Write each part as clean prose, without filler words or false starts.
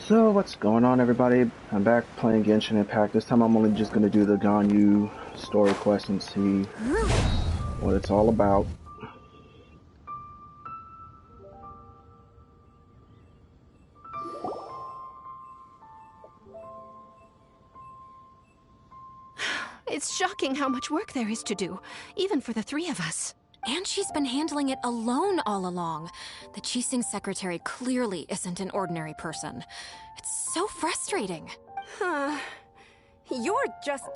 So what's going on, everybody? I'm back playing Genshin Impact. This time I'm only just going to do the Ganyu story quest and see what it's all about. It's shocking how much work there is to do, even for the three of us. And she's been handling it alone all along. The Qixing secretary clearly isn't an ordinary person. It's so frustrating. You're just...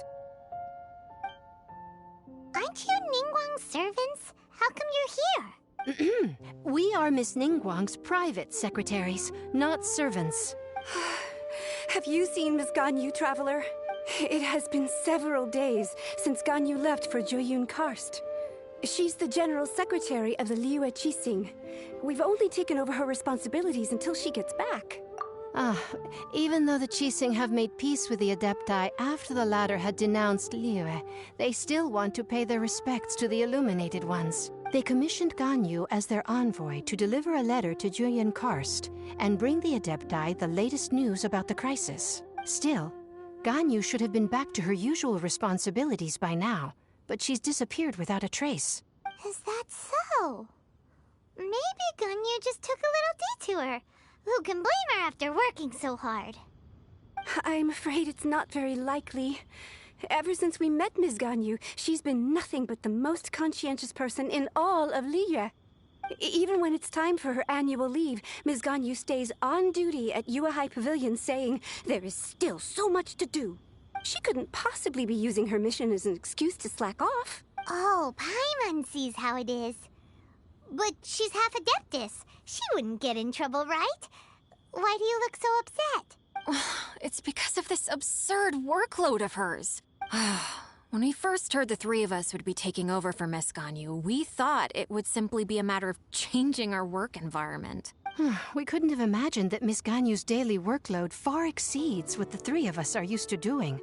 Aren't you Ningguang's servants? How come you're here? We are Miss Ningguang's private secretaries, not servants. Have you seen Miss Ganyu, Traveler? It has been several days since Ganyu left for Jueyun Karst. She's the general secretary of the Liyue Qixing. We've only taken over her responsibilities until she gets back. Even though the Qixing have made peace with the Adepti after the latter had denounced Liyue, they still want to pay their respects to the Illuminated Ones. They commissioned Ganyu as their envoy to deliver a letter to Jueyun Karst and bring the Adepti the latest news about the crisis. Still, Ganyu should have been back to her usual responsibilities by now, but she's disappeared without a trace. Is that so? Maybe Ganyu just took a little detour. Who can blame her after working so hard? I'm afraid it's not very likely. Ever since we met Ms. Ganyu, she's been nothing but the most conscientious person in all of Liyue. Even when it's time for her annual leave, Ms. Ganyu stays on duty at Yuehai Pavilion saying there is still so much to do. She couldn't possibly be using her mission as an excuse to slack off. Oh, Paimon sees how it is. But she's half Adeptus. She wouldn't get in trouble, right? Why do you look so upset? It's because of this absurd workload of hers. When we first heard the three of us would be taking over for Miss Ganyu, we thought it would simply be a matter of changing our work environment. We couldn't have imagined that Miss Ganyu's daily workload far exceeds what the three of us are used to doing.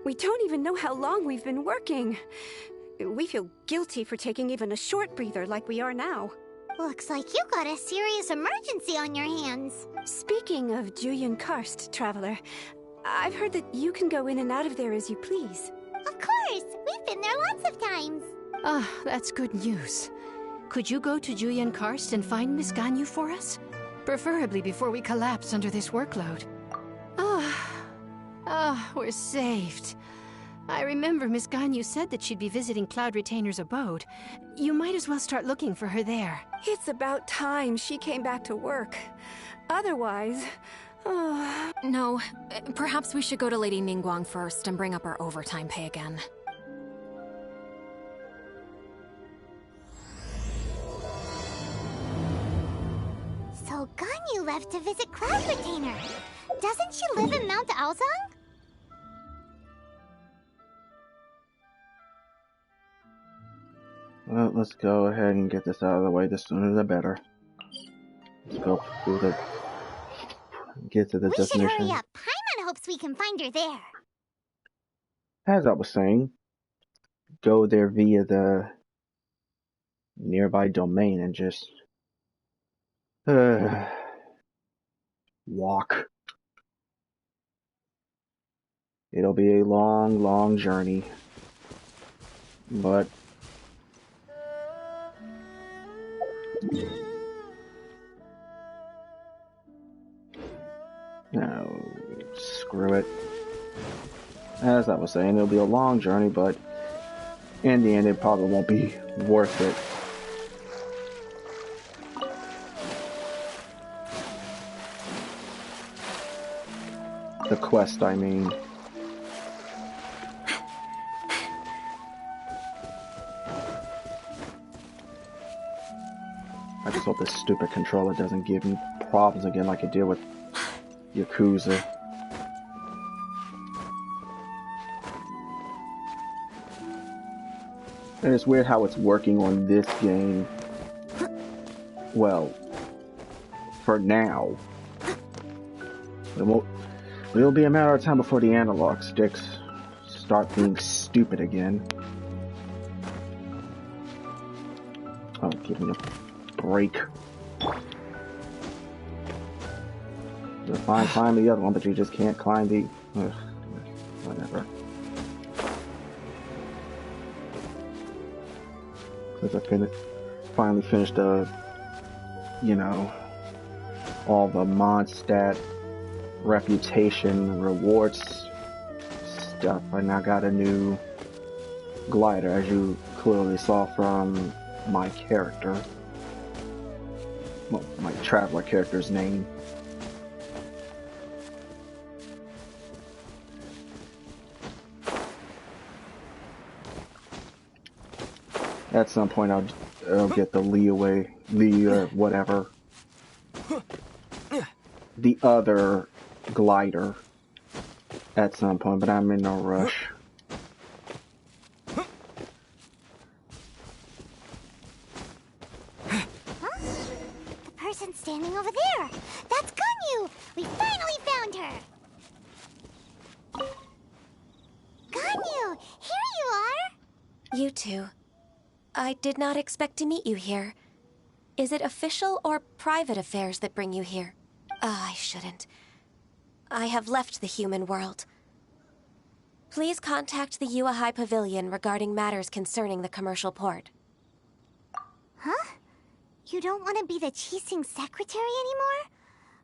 We don't even know how long we've been working. We feel guilty for taking even a short breather like we are now. Looks like you got a serious emergency on your hands. Speaking of Jueyun Karst, Traveler, I've heard that you can go in and out of there as you please. Of course! We've been there lots of times. That's good news. Could you go to Jueyun Karst and find Miss Ganyu for us? Preferably before we collapse under this workload. We're saved. I remember Miss Ganyu said that she'd be visiting Cloud Retainer's abode. You might as well start looking for her there. It's about time she came back to work. Otherwise... No, perhaps we should go to Lady Ningguang first and bring up our overtime pay again. So Ganyu left to visit Cloud Retainer. Doesn't she live in Mount Aozang? Well, let's go ahead and get this out of the way. The sooner the better. Let's go through the... get to the destination. We should hurry up. Paimon hopes we can find her there. As I was saying, go there via the nearby domain and just walk. It'll be a long, long journey, but no, screw it. As I was saying, it'll be a long journey, but in the end, it probably won't be worth it. The quest, I mean. I just hope this stupid controller doesn't give me problems again like it did with Yakuza. And it's weird how it's working on this game. Well, for now. It'll be a matter of time before the analog sticks start being stupid again. Oh, give me a break. to climb the other one, but you just can't climb the... Ugh, whatever. Since I finally finished you know, all the mod stat, reputation, rewards stuff, I now got a new glider, as you clearly saw from my character. Well, my traveler character's name. At some point I'll get the Liyue, whatever. The other glider at some point, but I'm in no rush. The person standing over there! That's Ganyu! We finally found her! Ganyu! Here you are! You two. I did not expect to meet you here. Is it official or private affairs that bring you here? I shouldn't. I have left the human world. Please contact the Yua High Pavilion regarding matters concerning the commercial port. Huh? You don't want to be the Qixing secretary anymore?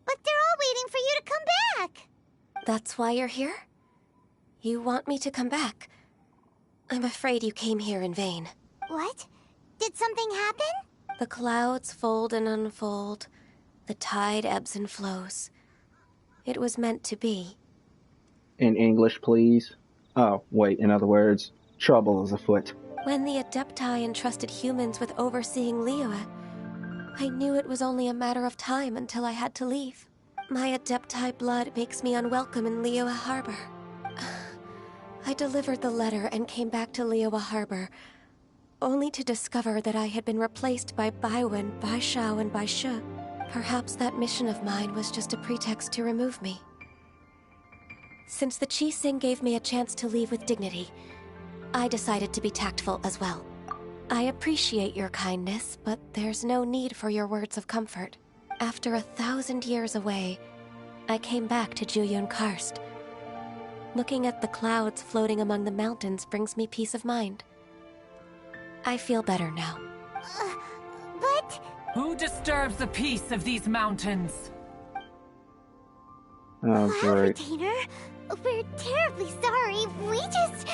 But they're all waiting for you to come back! That's why you're here? You want me to come back? I'm afraid you came here in vain. What? Did something happen? The clouds fold and unfold. The tide ebbs and flows. It was meant to be. In English, please. Oh, wait, in other words, trouble is afoot. When the Adepti entrusted humans with overseeing Liyue, I knew it was only a matter of time until I had to leave. My Adepti blood makes me unwelcome in Liyue Harbor. I delivered the letter and came back to Liyue Harbor, only to discover that I had been replaced by Baiwen, Baishao, and Baishu. Perhaps that mission of mine was just a pretext to remove me. Since the Qixing gave me a chance to leave with dignity, I decided to be tactful as well. I appreciate your kindness, but there's no need for your words of comfort. After 1,000 years away, I came back to Juyun Karst. Looking at the clouds floating among the mountains brings me peace of mind. I feel better now. But... Who disturbs the peace of these mountains? Oh, great. Retainer, we're terribly sorry. We just...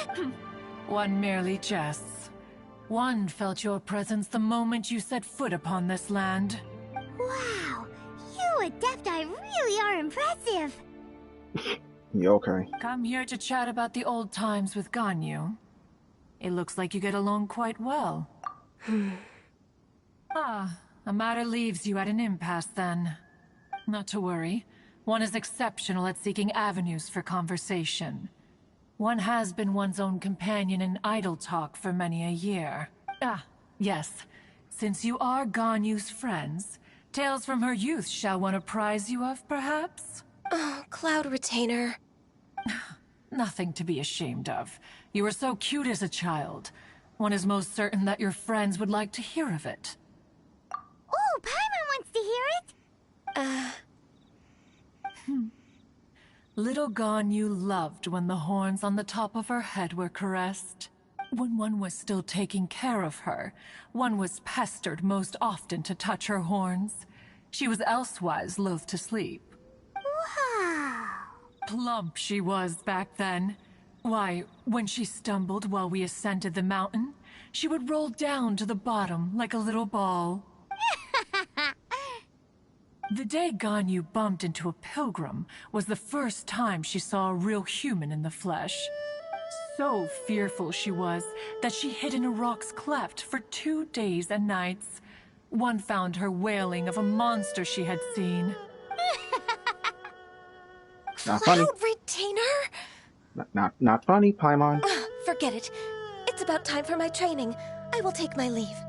One merely jests. One felt your presence the moment you set foot upon this land. Wow, you Adepti really are impressive. You okay? Come here to chat about the old times with Ganyu. It looks like you get along quite well. A matter leaves you at an impasse then. Not to worry. One is exceptional at seeking avenues for conversation. One has been one's own companion in idle talk for many a year. Yes. Since you are Ganyu's friends, tales from her youth shall one apprise you of, perhaps? Oh, Cloud Retainer. Nothing to be ashamed of. You were so cute as a child. One is most certain that your friends would like to hear of it. Oh, Paimon wants to hear it. Little Ganyu loved when the horns on the top of her head were caressed. When one was still taking care of her, one was pestered most often to touch her horns. She was elsewise loath to sleep. Wow. Plump she was back then. Why, when she stumbled while we ascended the mountain, she would roll down to the bottom like a little ball. The day Ganyu bumped into a pilgrim was the first time she saw a real human in the flesh. So fearful she was that she hid in a rock's cleft for 2 days and nights. One found her wailing of a monster she had seen. Not funny. Cloud Retainer? Not funny, Paimon. Forget it. It's about time for my training. I will take my leave.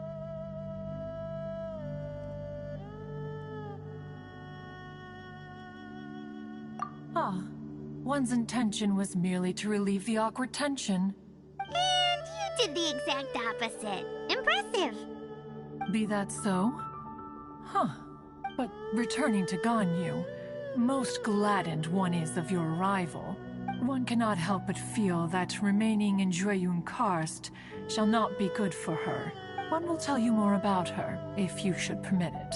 One's intention was merely to relieve the awkward tension. And you did the exact opposite. Impressive. Be that so? But returning to Ganyu, Most gladdened one is of your arrival, one cannot help but feel that remaining in Jueyun Karst shall not be good for her. One will tell you more about her, if you should permit it.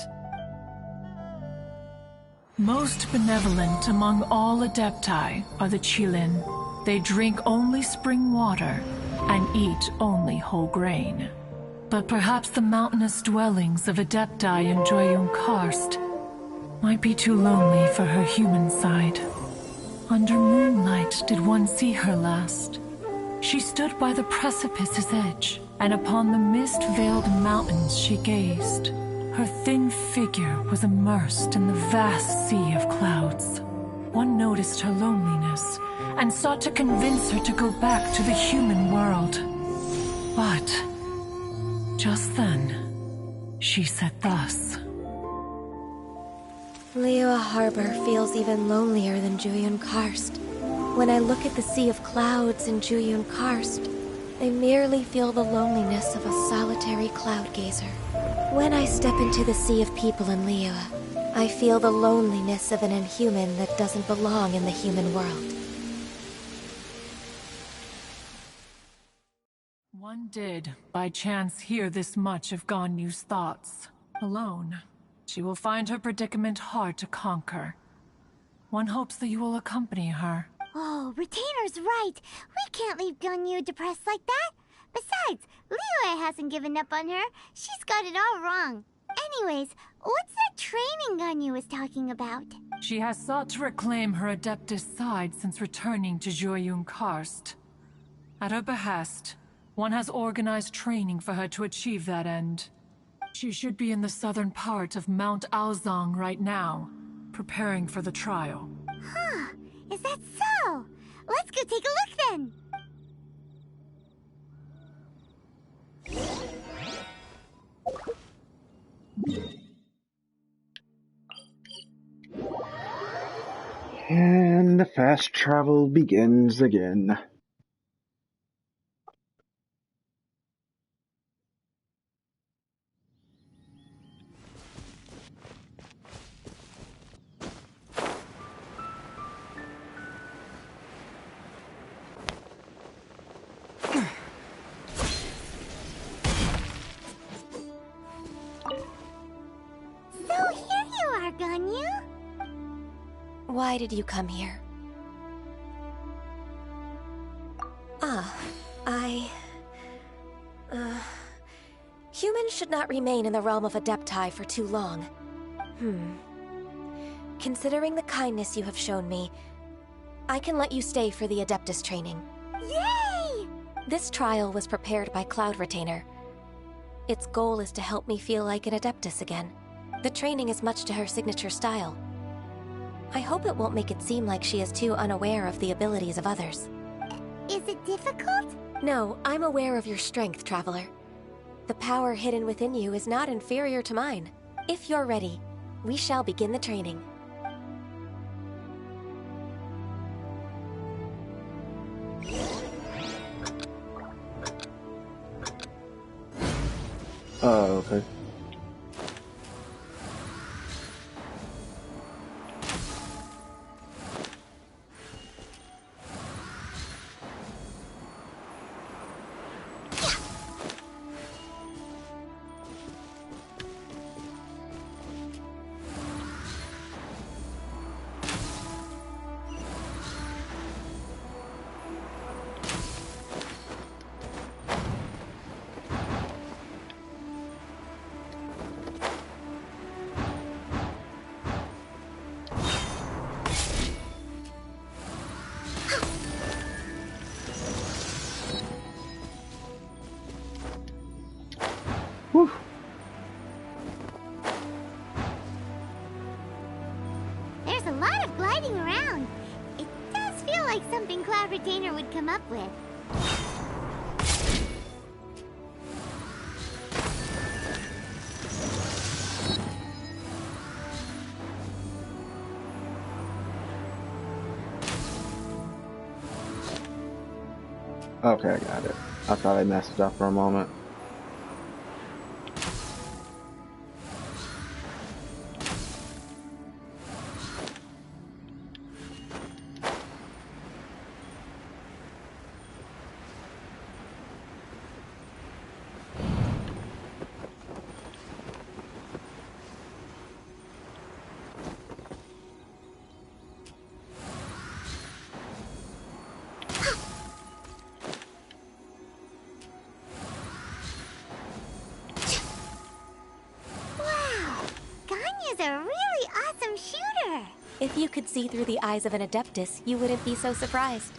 Most benevolent among all Adepti are the Qilin. They drink only spring water and eat only whole grain. But perhaps the mountainous dwellings of Adepti in Jueyun Karst might be too lonely for her human side. Under moonlight did one see her last. She stood by the precipice's edge, and upon the mist-veiled mountains she gazed. Her thin figure was immersed in the vast sea of clouds. One noticed her loneliness, and sought to convince her to go back to the human world. But just then, she said thus. Liyue Harbor feels even lonelier than Jueyun Karst. When I look at the sea of clouds in Jueyun Karst, I merely feel the loneliness of a solitary cloud gazer. When I step into the sea of people in Liyue, I feel the loneliness of an inhuman that doesn't belong in the human world. One did, by chance, hear this much of Ganyu's thoughts. Alone, she will find her predicament hard to conquer. One hopes that you will accompany her. Oh, Retainer's right. We can't leave Ganyu depressed like that. Besides, Liyue hasn't given up on her. She's got it all wrong. Anyways, what's that training Ganyu was talking about? She has sought to reclaim her Adeptus side since returning to Jueyun Karst. At her behest, one has organized training for her to achieve that end. She should be in the southern part of Mount Aozang right now, preparing for the trial. Huh, is that so? Let's go take a look then! And the fast travel begins again. Ganyu? Why did you come here? Humans should not remain in the realm of Adepti for too long. Considering the kindness you have shown me, I can let you stay for the Adeptus training. Yay! This trial was prepared by Cloud Retainer. Its goal is to help me feel like an Adeptus again. The training is much to her signature style. I hope it won't make it seem like she is too unaware of the abilities of others. Is it difficult? No, I'm aware of your strength, Traveler. The power hidden within you is not inferior to mine. If you're ready, we shall begin the training. Oh, okay. Whew. There's a lot of gliding around. It does feel like something Cloud Retainer would come up with. Okay, I got it. I thought I messed it up for a moment. If you could see through the eyes of an Adeptus, you wouldn't be so surprised.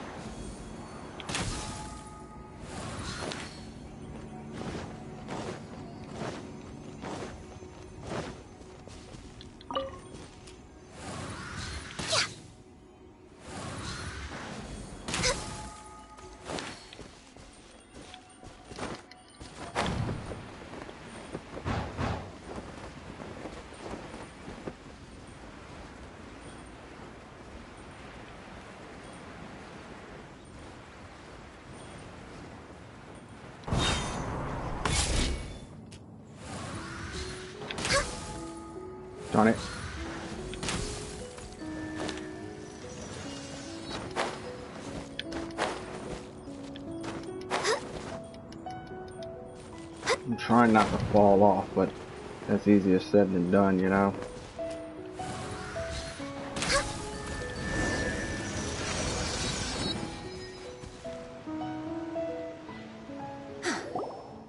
Darn it. I'm trying not to fall off, but that's easier said than done, you know?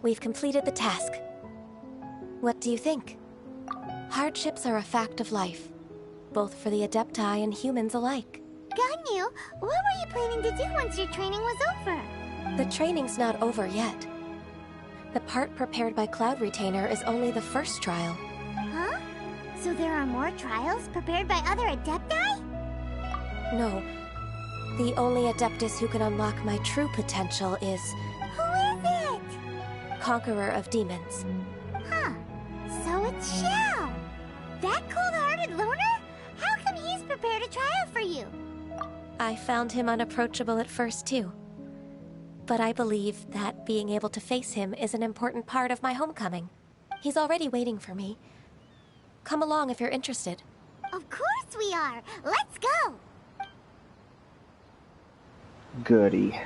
We've completed the task. What do you think? Hardships are a fact of life, both for the Adepti and humans alike. Ganyu, what were you planning to do once your training was over? The training's not over yet. The part prepared by Cloud Retainer is only the first trial. Huh? So there are more trials prepared by other Adepti? No. The only Adeptus who can unlock my true potential is Who is it? Conqueror of Demons. Huh. So it's Xiao. That cold-hearted loner? How come he's prepared a trial for you? I found him unapproachable at first, too. But I believe that being able to face him is an important part of my homecoming. He's already waiting for me. Come along if you're interested. Of course we are. Let's go. Goody.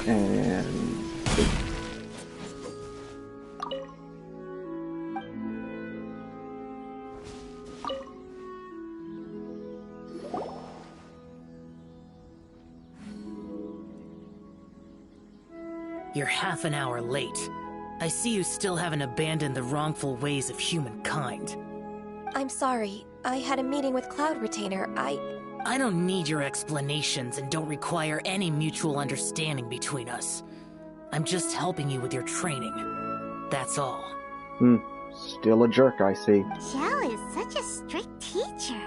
And you're half an hour late. I see you still haven't abandoned the wrongful ways of humankind. I'm sorry. I had a meeting with Cloud Retainer. I don't need your explanations and don't require any mutual understanding between us. I'm just helping you with your training. That's all. Still a jerk, I see. Xiao is such a strict teacher.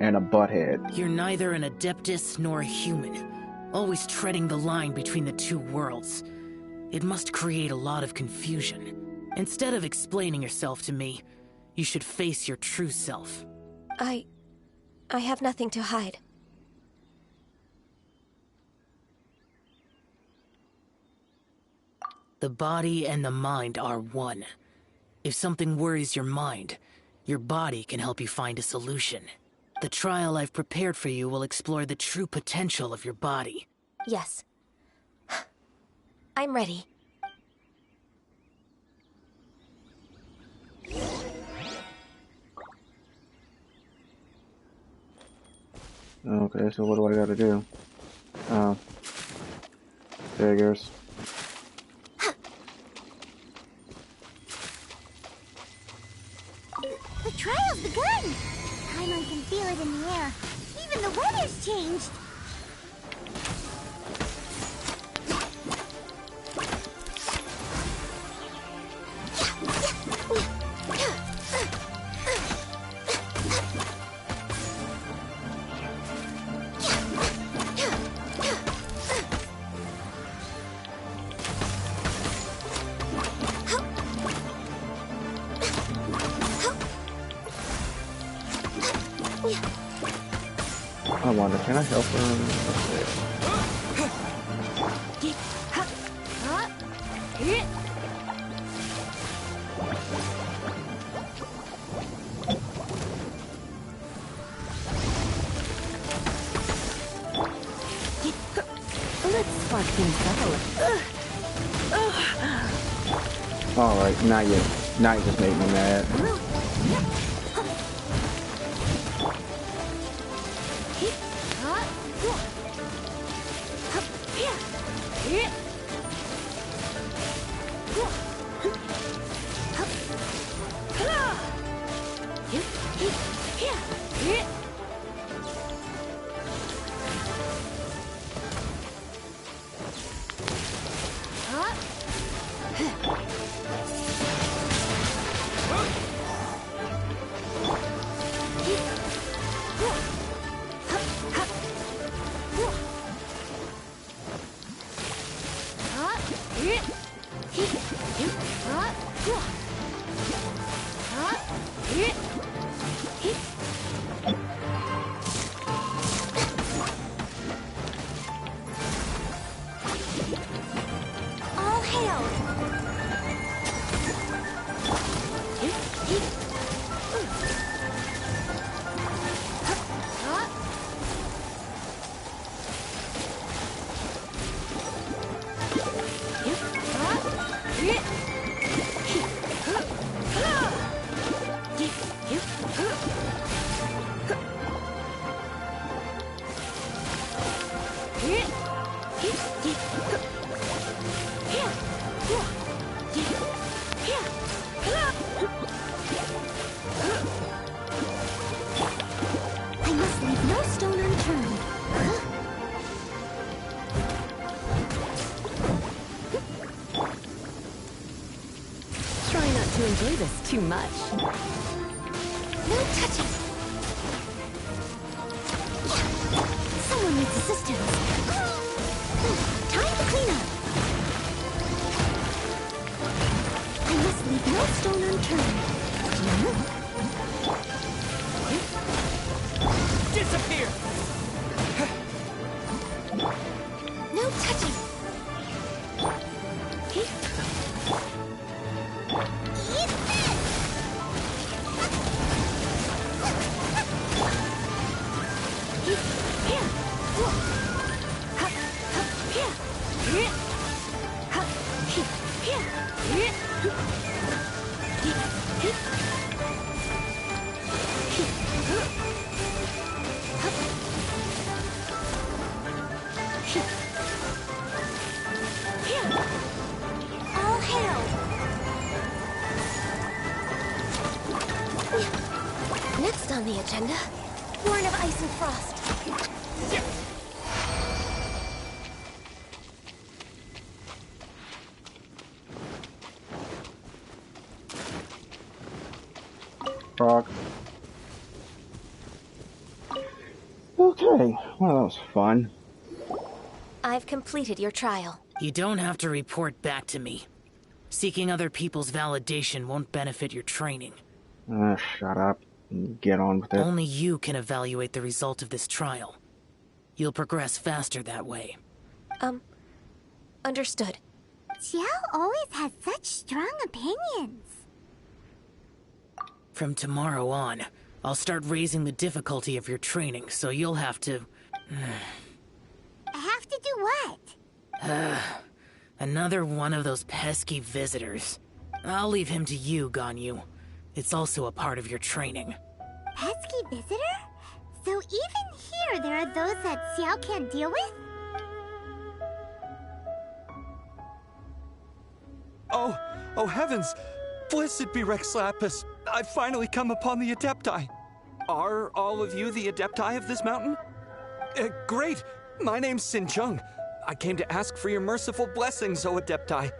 And a butthead. You're neither an Adeptus nor a human, always treading the line between the two worlds. It must create a lot of confusion. Instead of explaining yourself to me, you should face your true self. I have nothing to hide. The body and the mind are one. If something worries your mind, your body can help you find a solution. The trial I've prepared for you will explore the true potential of your body. Yes. I'm ready. Okay, so what do I gotta do? There it goes. The trial's begun! Paimon can feel it in the air. Even the weather's changed. I wonder, can I help her? spark things up a little. Alright, now you just made me mad. I must leave no stone unturned. Try not to enjoy this too much. No touching. Someone needs assistance. Time to clean up. I must leave no stone unturned. Disappear! No touching. All hail! Next on the agenda, Born of Ice and Frost. Frog. Okay, well that was fun. I've completed your trial. You don't have to report back to me. Seeking other people's validation won't benefit your training. Shut up and get on with it. Only you can evaluate the result of this trial. You'll progress faster that way. Understood. Xiao always has such strong opinions. From tomorrow on, I'll start raising the difficulty of your training, so you'll have to... Have to do what? Another one of those pesky visitors. I'll leave him to you, Ganyu. It's also a part of your training. Pesky visitor? So even here there are those that Xiao can't deal with? Oh heavens! Blessed be Rex Lapis! I've finally come upon the Adepti. Are all of you the Adepti of this mountain? Great! My name's Sin Chung. I came to ask for your merciful blessings, O Adepti.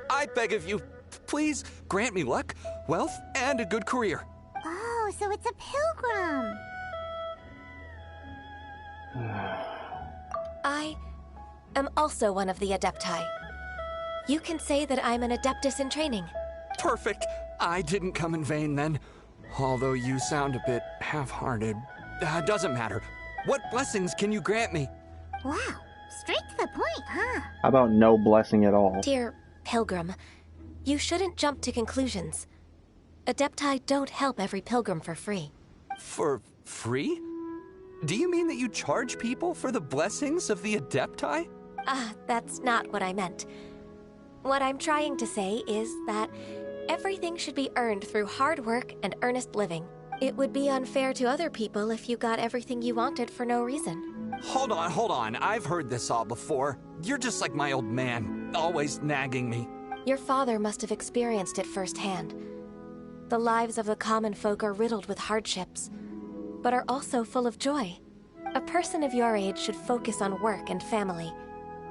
I beg of you, please grant me luck, wealth, and a good career. Oh, so it's a pilgrim. I am also one of the Adepti. You can say that I'm an Adeptus in training. Perfect. I didn't come in vain then. Although you sound a bit half-hearted. Doesn't matter. What blessings can you grant me? Wow, straight to the point, huh? How about no blessing at all? Dear Pilgrim, you shouldn't jump to conclusions. Adepti don't help every pilgrim for free. For free? Do you mean that you charge people for the blessings of the Adepti? That's not what I meant. What I'm trying to say is that everything should be earned through hard work and earnest living. It would be unfair to other people if you got everything you wanted for no reason. Hold on. I've heard this all before. You're just like my old man, always nagging me. Your father must have experienced it firsthand. The lives of the common folk are riddled with hardships, but are also full of joy. A person of your age should focus on work and family,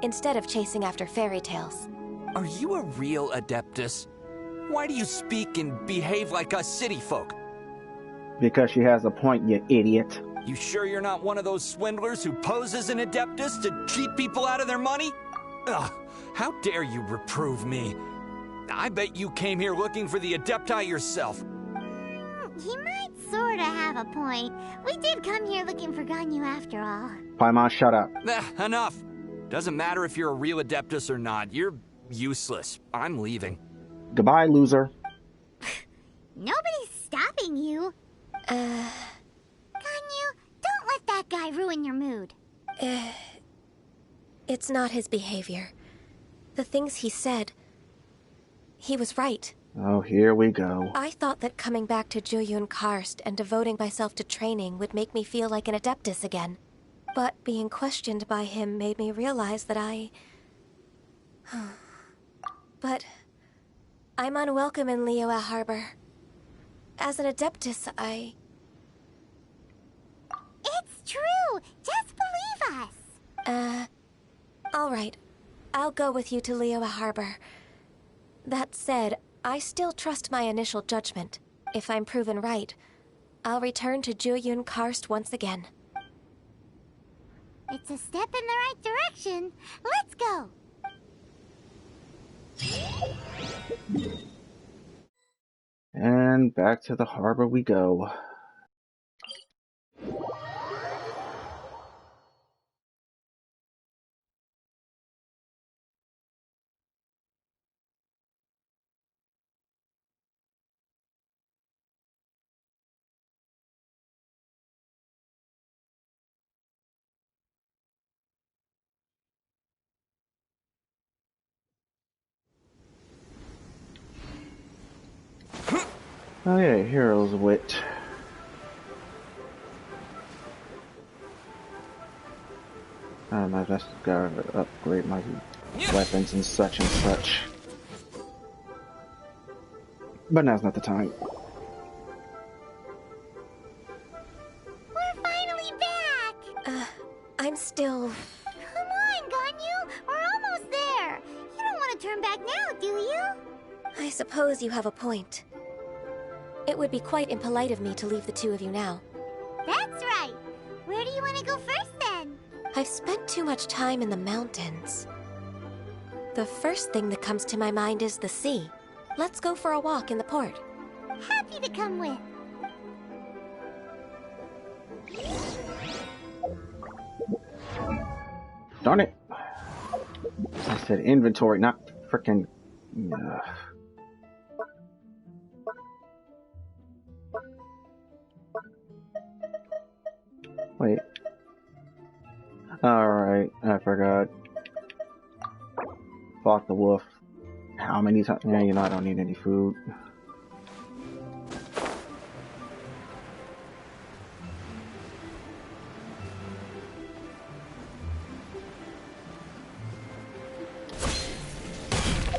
instead of chasing after fairy tales. Are you a real Adeptus? Why do you speak and behave like us city folk? Because she has a point, you idiot. You sure you're not one of those swindlers who pose as an Adeptus to cheat people out of their money? Ugh, how dare you reprove me? I bet you came here looking for the Adepti yourself. He might sorta have a point. We did come here looking for Ganyu after all. Paimon, shut up. Enough. Doesn't matter if you're a real Adeptus or not. You're useless. I'm leaving. Goodbye, loser. Nobody's stopping you. Ganyu, don't let that guy ruin your mood. It's not his behavior. The things he said... He was right. Oh, here we go. I thought that coming back to Jueyun Karst and devoting myself to training would make me feel like an Adeptus again. But being questioned by him made me realize that But... I'm unwelcome in Liyue Harbor. As an Adeptus, It's true! Just believe us! Alright. I'll go with you to Liyue Harbor. That said, I still trust my initial judgment. If I'm proven right, I'll return to Jueyun Karst once again. It's a step in the right direction. Let's go! And back to the harbor we go. Oh yeah, Hero's Wit. I just gotta upgrade my weapons and such. But now's not the time. We're finally back! I'm still... Come on, Ganyu! We're almost there! You don't want to turn back now, do you? I suppose you have a point. It would be quite impolite of me to leave the two of you now. That's right! Where do you want to go first, then? I've spent too much time in the mountains. The first thing that comes to my mind is the sea. Let's go for a walk in the port. Happy to come with. Darn it! I said inventory, not frickin'... Wait. Alright, I forgot. Fought the wolf. How many times? Yeah, you know I don't need any food.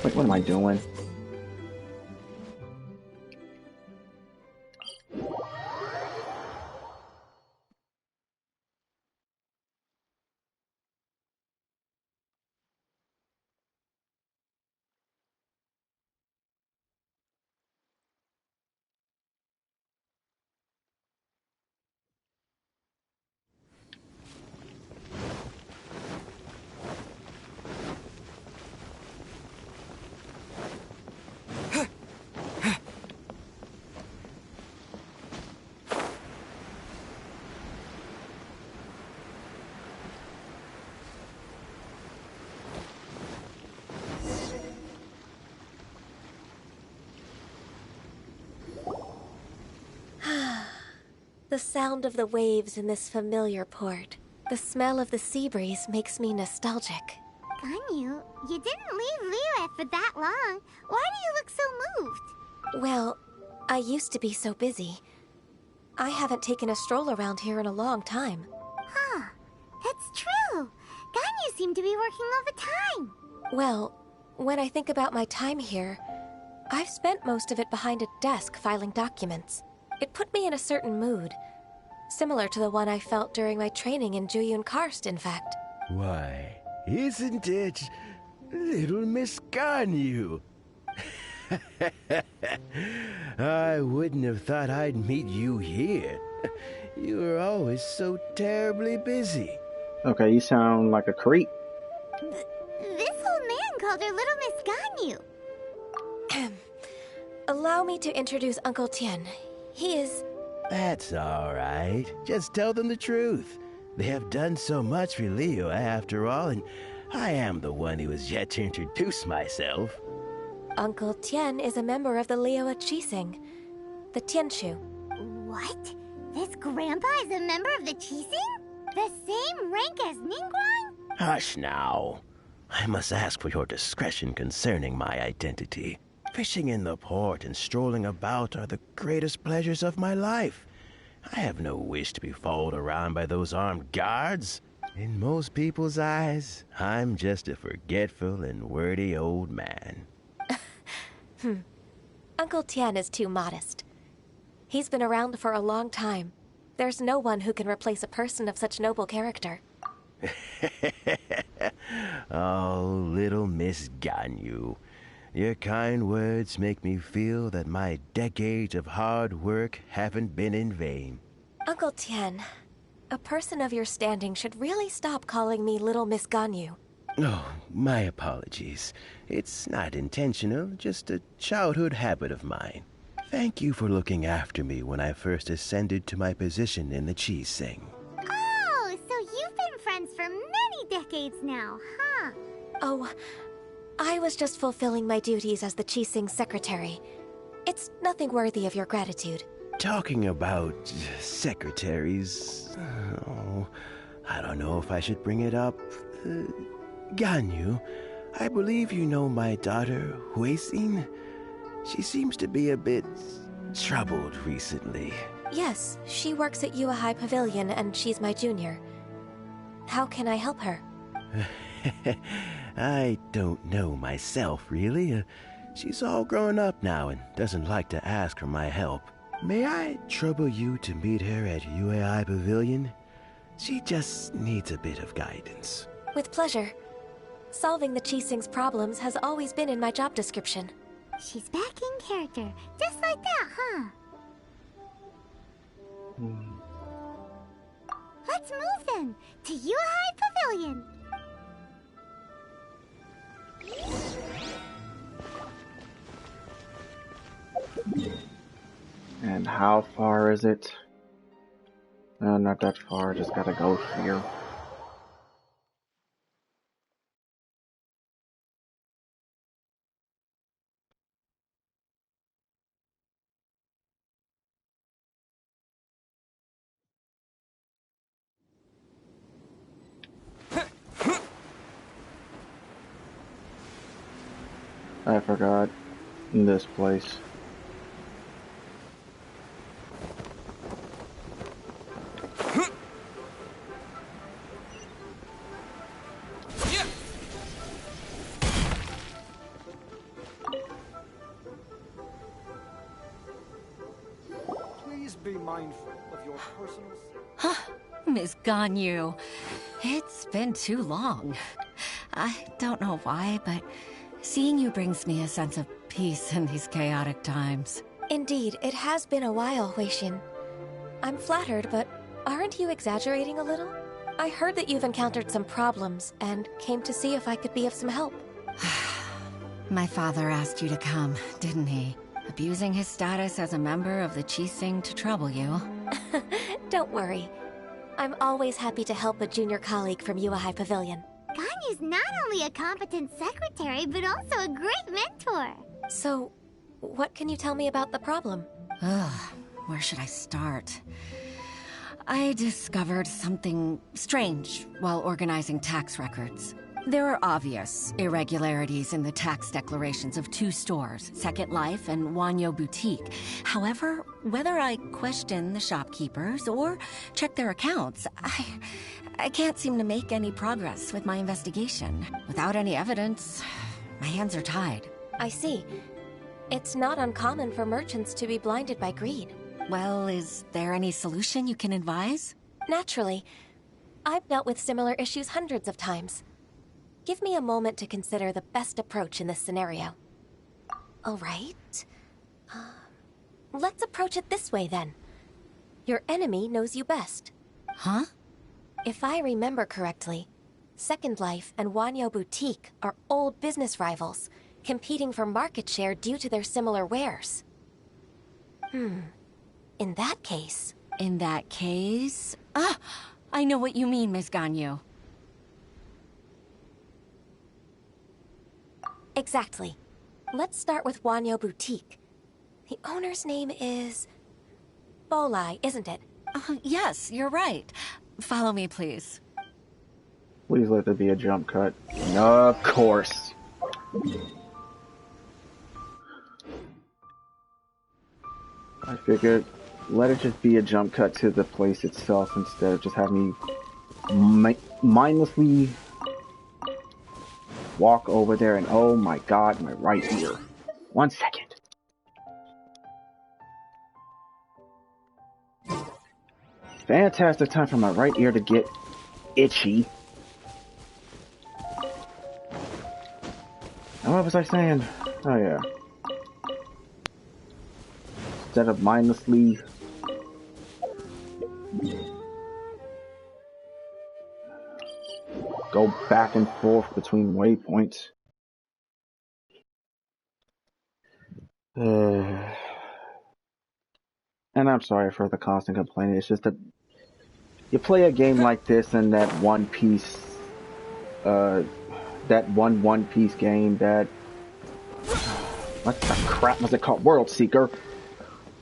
Wait, what am I doing? The sound of the waves in this familiar port. The smell of the sea breeze makes me nostalgic. Ganyu, you didn't leave Liyue for that long. Why do you look so moved? Well, I used to be so busy. I haven't taken a stroll around here in a long time. Huh. That's true. Ganyu seemed to be working all the time. Well, when I think about my time here, I've spent most of it behind a desk filing documents. It put me in a certain mood, similar to the one I felt during my training in Juyun Karst, in fact. Why, isn't it little Miss Ganyu? I wouldn't have thought I'd meet you here. You were always so terribly busy. Okay, you sound like a creep. This old man called her Little Miss Ganyu. Allow me to introduce Uncle Tien. He is... That's all right. Just tell them the truth. They have done so much for Liyue after all, and I am the one who has yet to introduce myself. Uncle Tien is a member of the Liyue Qixing, the Tianshu. What? This grandpa is a member of the Qixing? The same rank as Ningguang? Hush now. I must ask for your discretion concerning my identity. Fishing in the port and strolling about are the greatest pleasures of my life. I have no wish to be followed around by those armed guards. In most people's eyes, I'm just a forgetful and wordy old man. Uncle Tien is too modest. He's been around for a long time. There's no one who can replace a person of such noble character. Oh, little Miss Ganyu. Your kind words make me feel that my decades of hard work haven't been in vain. Uncle Tien, a person of your standing should really stop calling me Little Miss Ganyu. Oh, my apologies. It's not intentional, just a childhood habit of mine. Thank you for looking after me when I first ascended to my position in the Qixing. Oh, so you've been friends for many decades now, huh? Oh, I was just fulfilling my duties as the Qixing secretary. It's nothing worthy of your gratitude. Talking about secretaries... Oh, I don't know if I should bring it up. Ganyu, I believe you know my daughter, Huixin. She seems to be a bit troubled recently. Yes, she works at Yue High Pavilion and she's my junior. How can I help her? I don't know myself, really. She's all grown up now and doesn't like to ask for my help. May I trouble you to meet her at Yue High Pavilion? She just needs a bit of guidance. With pleasure. Solving the Qixing's problems has always been in my job description. She's back in character, just like that, huh? Let's move then, to Yue High Pavilion. And how far is it? Not that far, just gotta go here. I forgot this place. Please be mindful of your personal... Miss Ganyu, it's been too long. I don't know why, but seeing you brings me a sense of peace in these chaotic times. Indeed, it has been a while, Huixin. I'm flattered, but aren't you exaggerating a little? I heard that you've encountered some problems, and came to see if I could be of some help. My father asked you to come, didn't he? Abusing his status as a member of the Qixing to trouble you. Don't worry. I'm always happy to help a junior colleague from Yue High Pavilion. Ganyu's not only a competent secretary, but also a great mentor. So, what can you tell me about the problem? Where should I start? I discovered something strange while organizing tax records. There are obvious irregularities in the tax declarations of two stores, Second Life and Wanyo Boutique. However, whether I question the shopkeepers or check their accounts, I can't seem to make any progress with my investigation. Without any evidence, my hands are tied. I see. It's not uncommon for merchants to be blinded by greed. Well, is there any solution you can advise? Naturally. I've dealt with similar issues hundreds of times. Give me a moment to consider the best approach in this scenario. All right. Let's approach it this way, then. Your enemy knows you best. Huh? If I remember correctly, Second Life and Wanyo Boutique are old business rivals, competing for market share due to their similar wares. In that case... In that case... Ah! I know what you mean, Miss Ganyu. Exactly. Let's start with Wanyo Boutique. The owner's name is... Bolai, isn't it? Yes, you're right. Follow me, please. Please let there be a jump cut. Of course. I figured, let it just be a jump cut to the place itself instead of just having me mindlessly walk over there and oh my god, my right ear. 1 second. Fantastic time for my right ear to get itchy. And what was I saying? Oh yeah. Instead of mindlessly go back and forth between waypoints. And I'm sorry for the constant complaining. It's just that you play a game like this and that One Piece, that One Piece game that, what the crap was it called? World Seeker,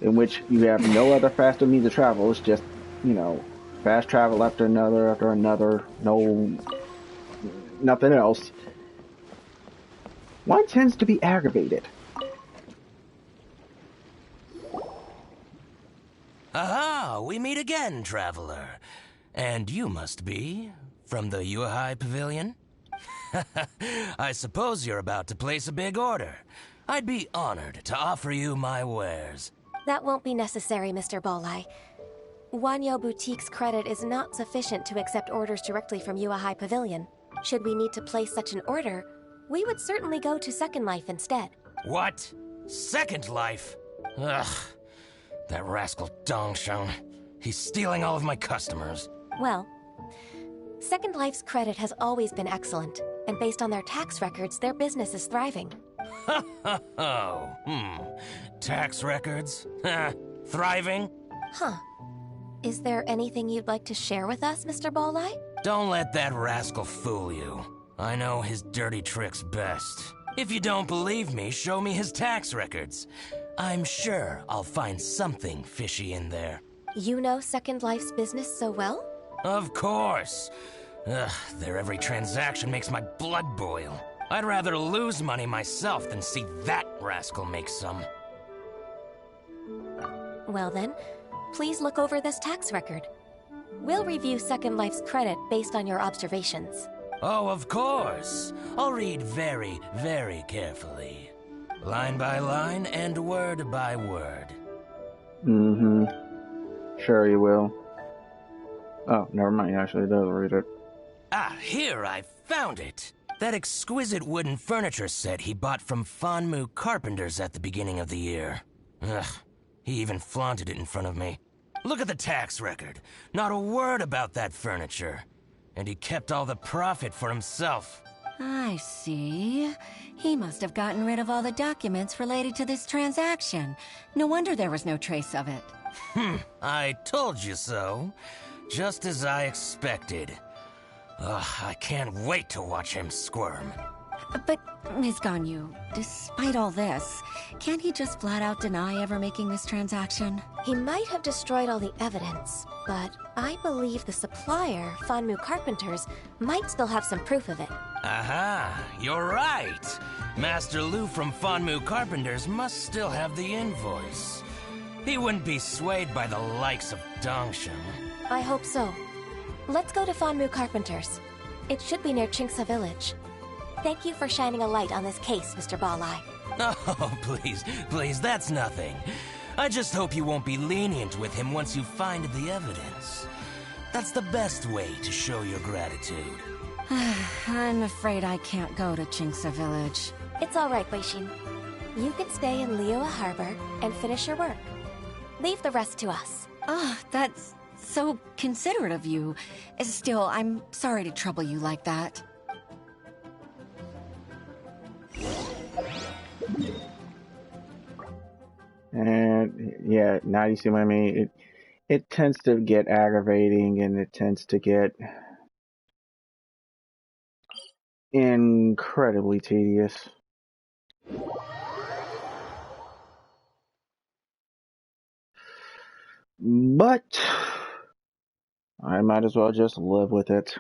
in which you have no other faster means of travel. It's just, you know, fast travel after another, no, nothing else. One tends to be aggravated. Aha! We meet again, traveler. And you must be from the Yuhai Pavilion? I suppose you're about to place a big order. I'd be honored to offer you my wares. That won't be necessary, Mr. Bolai. Wanyo Boutique's credit is not sufficient to accept orders directly from Yuhai Pavilion. Should we need to place such an order, we would certainly go to Second Life instead. What? Second Life? Ugh. That rascal Dongsheng. He's stealing all of my customers. Well, Second Life's credit has always been excellent, and based on their tax records, their business is thriving. Tax records? Thriving? Huh. Is there anything you'd like to share with us, Mr. Bolai? Don't let that rascal fool you. I know his dirty tricks best. If you don't believe me, show me his tax records. I'm sure I'll find something fishy in there. You know Second Life's business so well? Of course. Ugh, their every transaction makes my blood boil. I'd rather lose money myself than see that rascal make some. Well then, please look over this tax record. We'll review Second Life's credit based on your observations. Oh, of course. I'll read very, very carefully. Line by line and word by word. Mm-hmm. Sure you will. Oh, never mind. He actually does read it. Ah, here, I found it. That exquisite wooden furniture set he bought from Fanmu Carpenters at the beginning of the year. Ugh, he even flaunted it in front of me. Look at the tax record. Not a word about that furniture. And he kept all the profit for himself. I see. He must have gotten rid of all the documents related to this transaction. No wonder there was no trace of it. I told you so. Just as I expected. Ugh, I can't wait to watch him squirm. But, Ms. Ganyu, despite all this, can't he just flat out deny ever making this transaction? He might have destroyed all the evidence, but I believe the supplier, Fanmu Carpenters, might still have some proof of it. Aha, you're right. Master Lu from Fanmu Carpenters must still have the invoice. He wouldn't be swayed by the likes of Dongshin. I hope so. Let's go to Fanmu Carpenters. It should be near Chingsa Village. Thank you for shining a light on this case, Mr. Balai. Oh, please, that's nothing. I just hope you won't be lenient with him once you find the evidence. That's the best way to show your gratitude. I'm afraid I can't go to Chingsa Village. It's all right, Weishin. You can stay in Liyue Harbor and finish your work. Leave the rest to us. Ah, that's so considerate of you. Still, I'm sorry to trouble you like that. And yeah, now you see what I mean. It tends to get aggravating, and it tends to get incredibly tedious. But I might as well just live with it.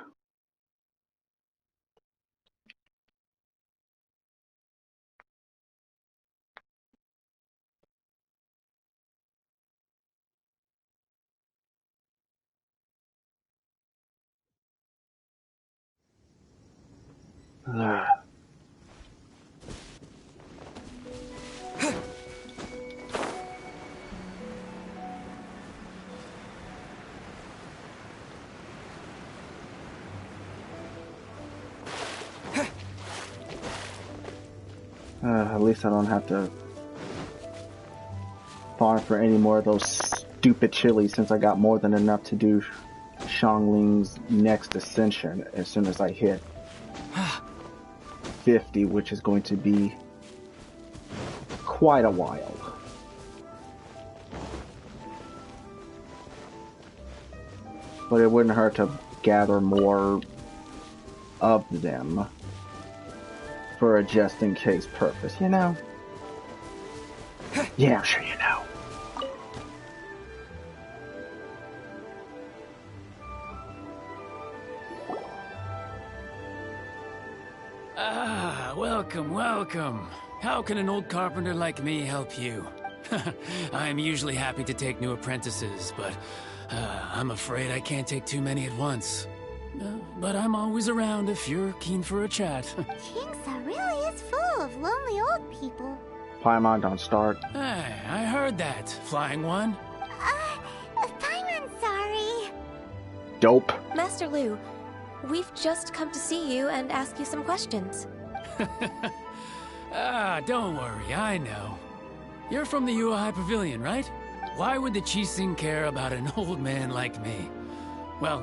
At least I don't have to farm for any more of those stupid chilies, since I got more than enough to do Xiangling's next ascension as soon as I hit 50, which is going to be quite a while. But it wouldn't hurt to gather more of them for a just-in-case purpose, you know? Yeah, I'm sure you know. Ah, welcome. How can an old carpenter like me help you? I'm usually happy to take new apprentices, but I'm afraid I can't take too many at once. But I'm always around if you're keen for a chat. Chingsa really is full of lonely old people. Paimon, don't start. Hey, I heard that, Flying One. Paimon's sorry. Dope. Master Lu, we've just come to see you and ask you some questions. Don't worry, I know. You're from the Yuehai Pavilion, right? Why would the Qixing care about an old man like me? Well,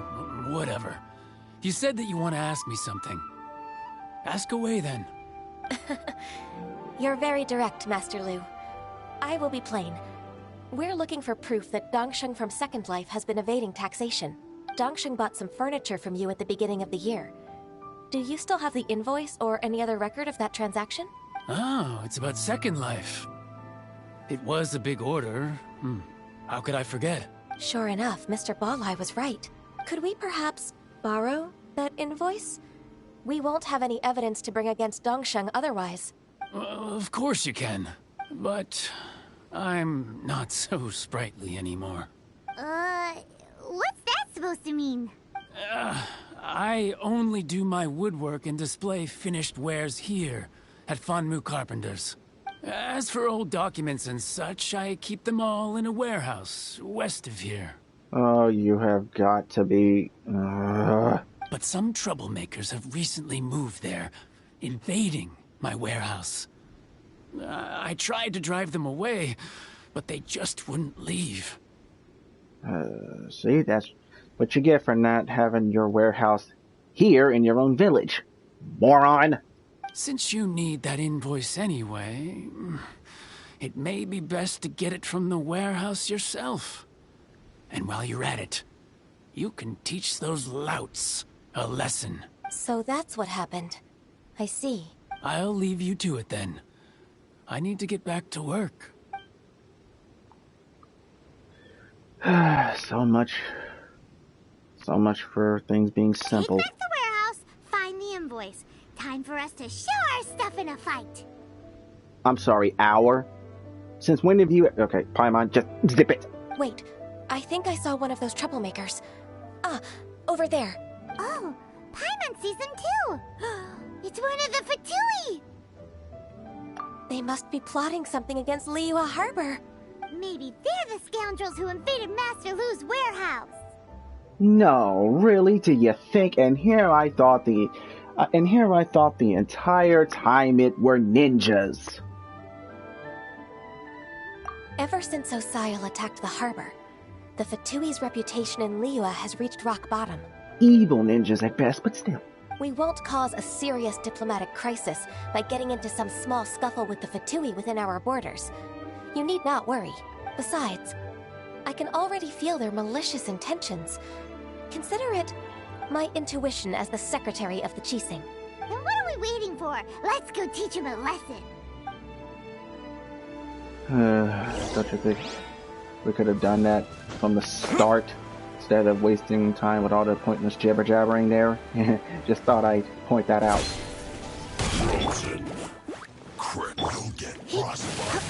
whatever. You said that you want to ask me something. Ask away, then. You're very direct, Master Lu. I will be plain. We're looking for proof that Dongsheng from Second Life has been evading taxation. Dongsheng bought some furniture from you at the beginning of the year. Do you still have the invoice or any other record of that transaction? Oh, it's about Second Life. It was a big order. How could I forget? Sure enough, Mr. Balai was right. Could we perhaps borrow that invoice? We won't have any evidence to bring against Dongsheng otherwise. Of course you can. But I'm not so sprightly anymore. What's that supposed to mean? I only do my woodwork and display finished wares here at Fanmu Carpenters. As for old documents and such, I keep them all in a warehouse west of here. Oh, you have got to be... But some troublemakers have recently moved there, invading my warehouse. I tried to drive them away, but they just wouldn't leave. See, that's what you get for not having your warehouse here in your own village, moron! Since you need that invoice anyway, it may be best to get it from the warehouse yourself. And while you're at it, you can teach those louts a lesson. So that's what happened. I see. I'll leave you to it then. I need to get back to work. So much for things being simple. Take back the warehouse, find the invoice. Time for us to show our stuff in a fight. I'm sorry, hour? Since when have you... Okay, Paimon, just zip it. Wait, I think I saw one of those troublemakers. Ah, over there. Oh, Paimon sees them too. It's one of the Fatui. They must be plotting something against Liyue Harbor. Maybe they're the scoundrels who invaded Master Lu's warehouse. No, really? Do you think? And here I thought the entire time it were ninjas. Ever since Osial attacked the harbor, the Fatui's reputation in Liyue has reached rock bottom. Evil ninjas at best, but still. We won't cause a serious diplomatic crisis by getting into some small scuffle with the Fatui within our borders. You need not worry. Besides, I can already feel their malicious intentions. Consider it my intuition as the secretary of the Qixing. Then what are we waiting for? Let's go teach him a lesson. Don't you think we could have done that from the start instead of wasting time with all the pointless jibber-jabbering there? Just thought I'd point that out. Frozen. Crit will get frostbite.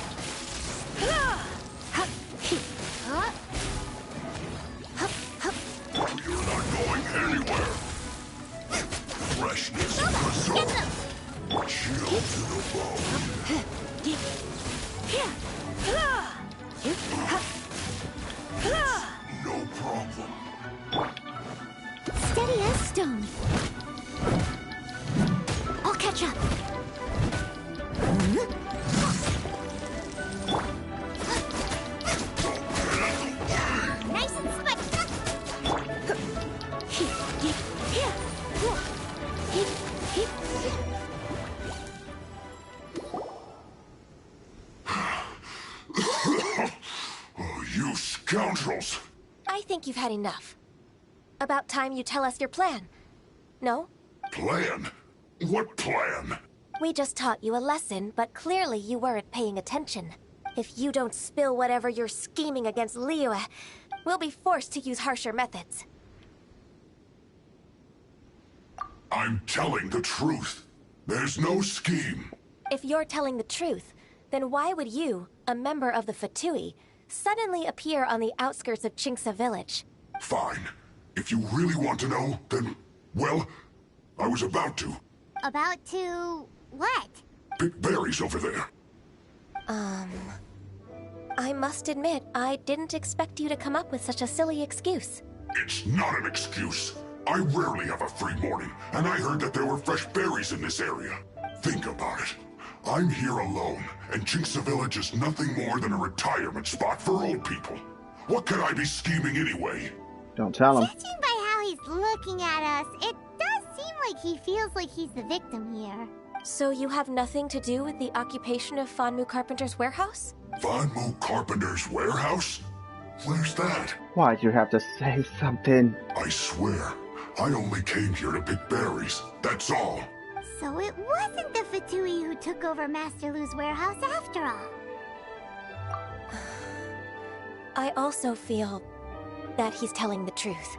You're not going anywhere. Freshness preserved. Chill to the bone. No problem. Steady as stone. I'll catch up. Nice and spiked. Oh, you scoundrels! I think you've had enough. About time you tell us your plan. No? Plan? What plan? We just taught you a lesson, but clearly you weren't paying attention. If you don't spill whatever you're scheming against Liyue, we'll be forced to use harsher methods. I'm telling the truth. There's no scheme. If you're telling the truth, then why would you, a member of the Fatui, suddenly appear on the outskirts of Qingce village? Fine. If you really want to know, then, well, I was about to. About to... what? Pick berries over there. I must admit, I didn't expect you to come up with such a silly excuse. It's not an excuse. I rarely have a free morning, and I heard that there were fresh berries in this area. Think about it. I'm here alone, and Qingce Village is nothing more than a retirement spot for old people. What could I be scheming anyway? Don't tell him. Judging by how he's looking at us, it does seem like he feels like he's the victim here. So you have nothing to do with the occupation of Fanmu Carpenter's warehouse? Fanmu Carpenter's warehouse? Where's that? Why'd you have to say something? I swear, I only came here to pick berries. That's all. So it wasn't the Fatui who took over Master Lu's warehouse after all. I also feel that he's telling the truth.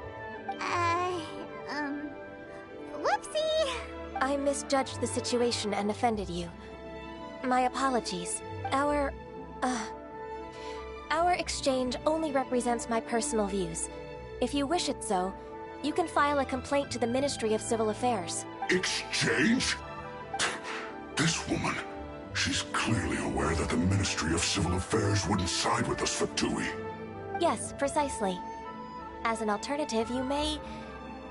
Whoopsie! I misjudged the situation and offended you. My apologies. Our exchange only represents my personal views. If you wish it so, you can file a complaint to the Ministry of Civil Affairs. Exchange? This woman, she's clearly aware that the Ministry of Civil Affairs wouldn't side with us, Fatui. Yes, precisely. As an alternative, you may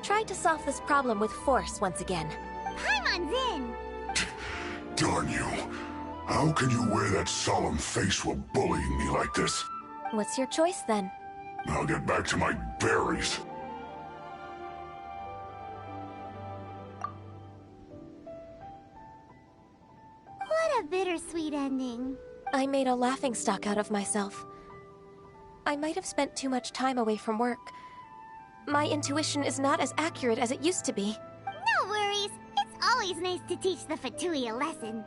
try to solve this problem with force once again. Paimon's in! Darn you. How can you wear that solemn face while bullying me like this? What's your choice, then? I'll get back to my berries. What a bittersweet ending. I made a laughingstock out of myself. I might have spent too much time away from work. My intuition is not as accurate as it used to be. No worries. It's always always nice to teach the Fatui a lesson.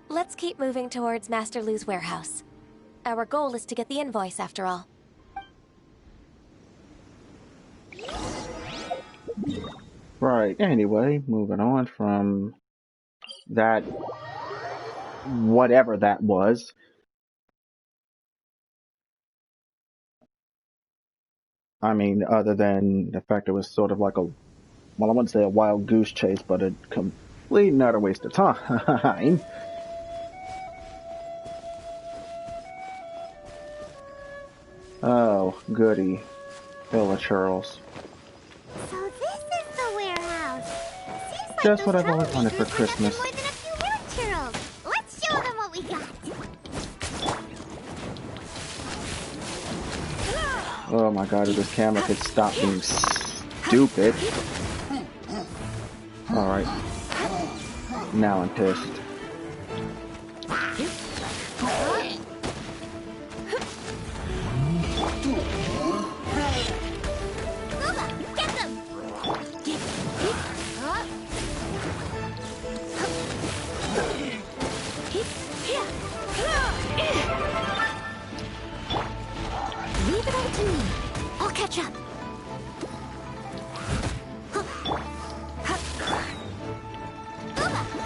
Let's keep moving towards Master Lu's warehouse. Our goal is to get the invoice, after all. Right, anyway, moving on from that, whatever that was. I mean, other than the fact it was sort of like a, well, I wouldn't say a wild goose chase, but a complete and utter waste of time. Oh, goody. Villa churls. So this is the warehouse. Seems like Just those what I've always wanted for troublemakers have Christmas. more than a few villa churls. Let's show them what we got. Oh my god, if this camera could stop being stupid. Alright. Now I'm pissed. Get them! Leave it all to me. I'll catch up.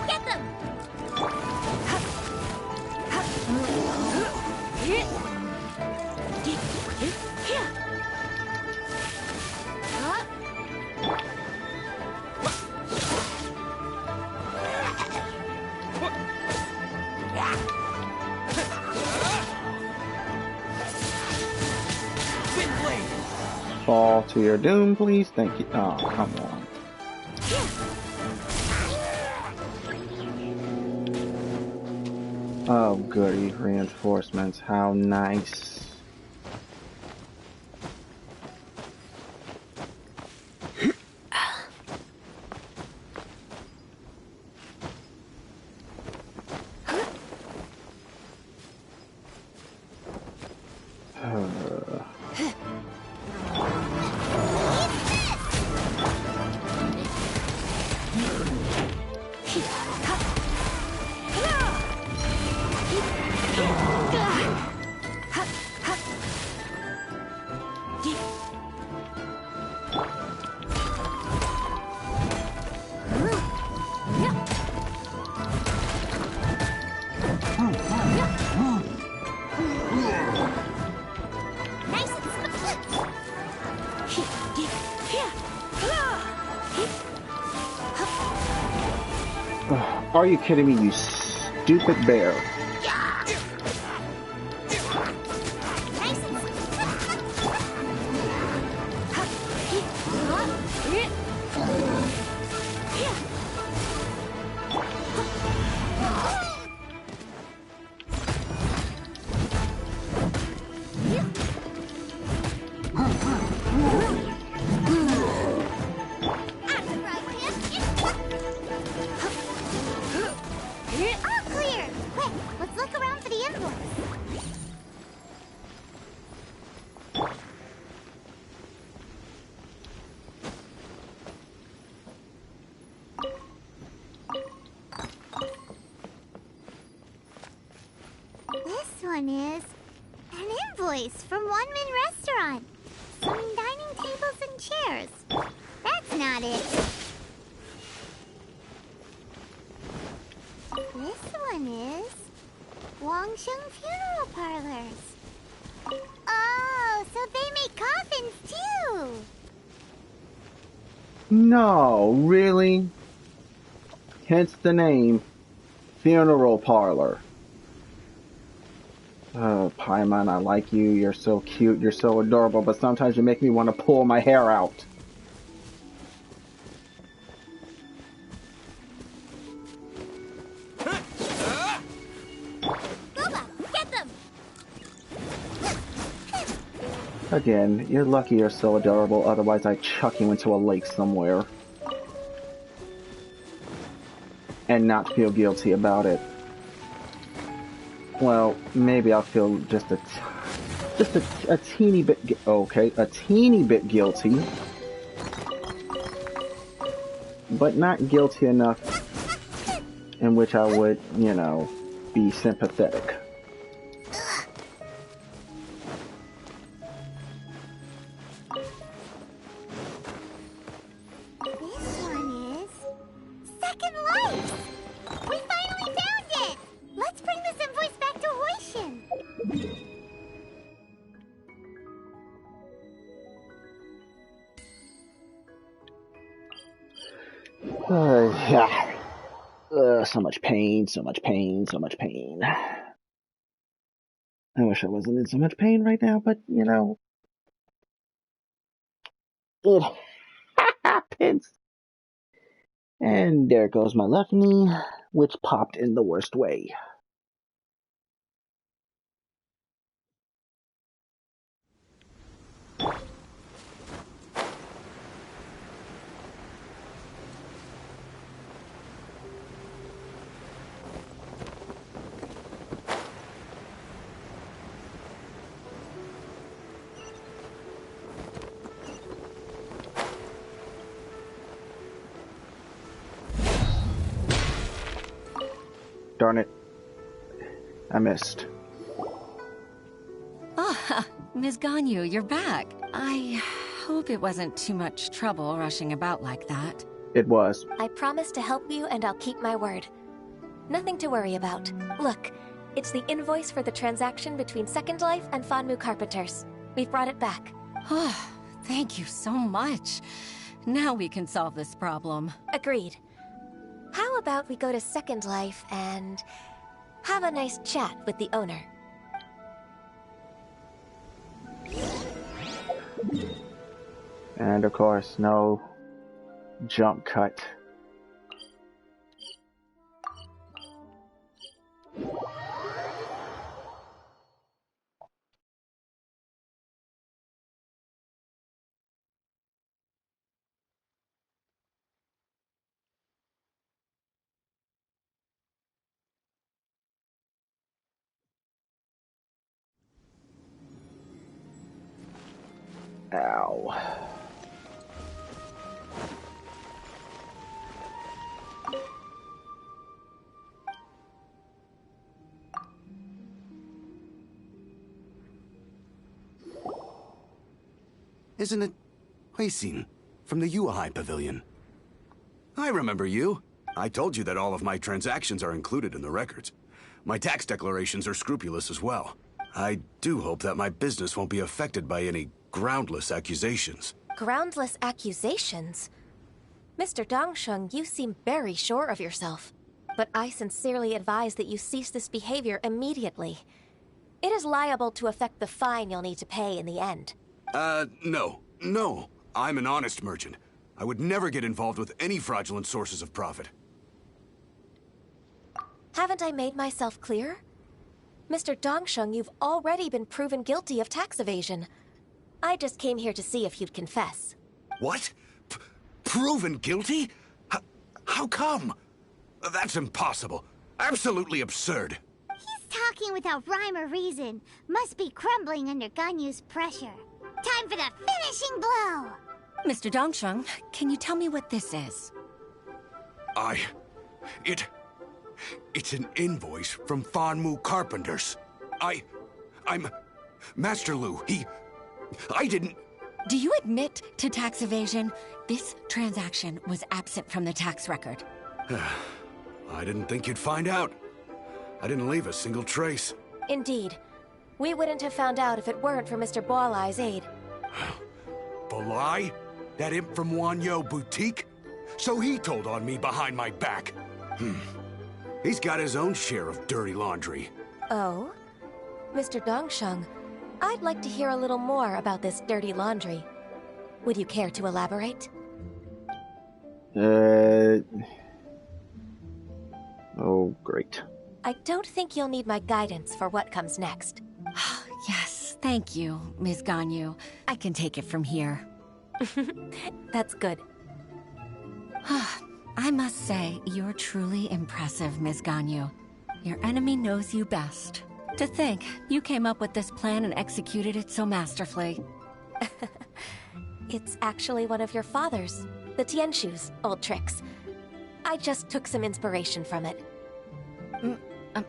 Get them! Fall to your doom, please. Thank you. Oh, come on. Oh, goody. Reinforcements. How nice. Are you kidding me, you stupid bear? Is an invoice from One Min Restaurant. Some dining tables and chairs. That's not it. This one is Wangsheng Funeral Parlors. Oh, so they make coffins too. No, really? Hence the name, Funeral Parlor. Oh, Paimon, I like you. You're so cute. You're so adorable. But sometimes you make me want to pull my hair out. Boba, get them! Again, you're lucky you're so adorable. Otherwise, I'd chuck you into a lake somewhere. And not feel guilty about it. Well, maybe I'll feel just a teeny bit, a teeny bit guilty. but not guilty enough in which I would, you know, be sympathetic. This one is Second Life. We finally found it. Let's bring this invoice back to Hoishin. Yeah. So much pain, so much pain, so much pain. I wish I wasn't in so much pain right now, but, you know, it happens. And there goes my left knee, which popped in the worst way. Darn it. I missed. Ah, Ms. Ganyu, you're back. I hope it wasn't too much trouble rushing about like that. It was. I promise to help you and I'll keep my word. Nothing to worry about. Look, it's the invoice for the transaction between Second Life and Fanmu Carpenters. We've brought it back. Oh, thank you so much. Now we can solve this problem. Agreed. How about we go to Second Life and have a nice chat with the owner? And of course, no jump cut. Ow. Isn't it Huixin from the Yuehai Pavilion? I remember you. I told you that all of my transactions are included in the records. My tax declarations are scrupulous as well. I do hope that my business won't be affected by any groundless accusations. Groundless accusations? Mr. Dongsheng, you seem very sure of yourself. But I sincerely advise that you cease this behavior immediately. It is liable to affect the fine you'll need to pay in the end. No. No. I'm an honest merchant. I would never get involved with any fraudulent sources of profit. Haven't I made myself clear? Mr. Dongsheng, you've already been proven guilty of tax evasion. I just came here to see if you'd confess. What? Proven guilty? How come? That's impossible. Absolutely absurd. He's talking without rhyme or reason. Must be crumbling under Ganyu's pressure. Time for the finishing blow! Mr. Dongsheng, can you tell me what this is? It's an invoice from Fanmu Carpenters. I'm Master Lu. I didn't... Do you admit to tax evasion? This transaction was absent from the tax record. I didn't think you'd find out. I didn't leave a single trace. Indeed. We wouldn't have found out if it weren't for Mr. Boalai's aid. Boalai? That imp from Wanyo Boutique? So he told on me behind my back. He's got his own share of dirty laundry. Oh? Mr. Dongsheng, I'd like to hear a little more about this dirty laundry. Would you care to elaborate? Oh, great. I don't think you'll need my guidance for what comes next. Yes, thank you, Ms. Ganyu. I can take it from here. That's good. I must say, you're truly impressive, Ms. Ganyu. Your enemy knows you best. To think, you came up with this plan and executed it so masterfully. It's actually one of your father's. The Tianshu's old tricks. I just took some inspiration from it.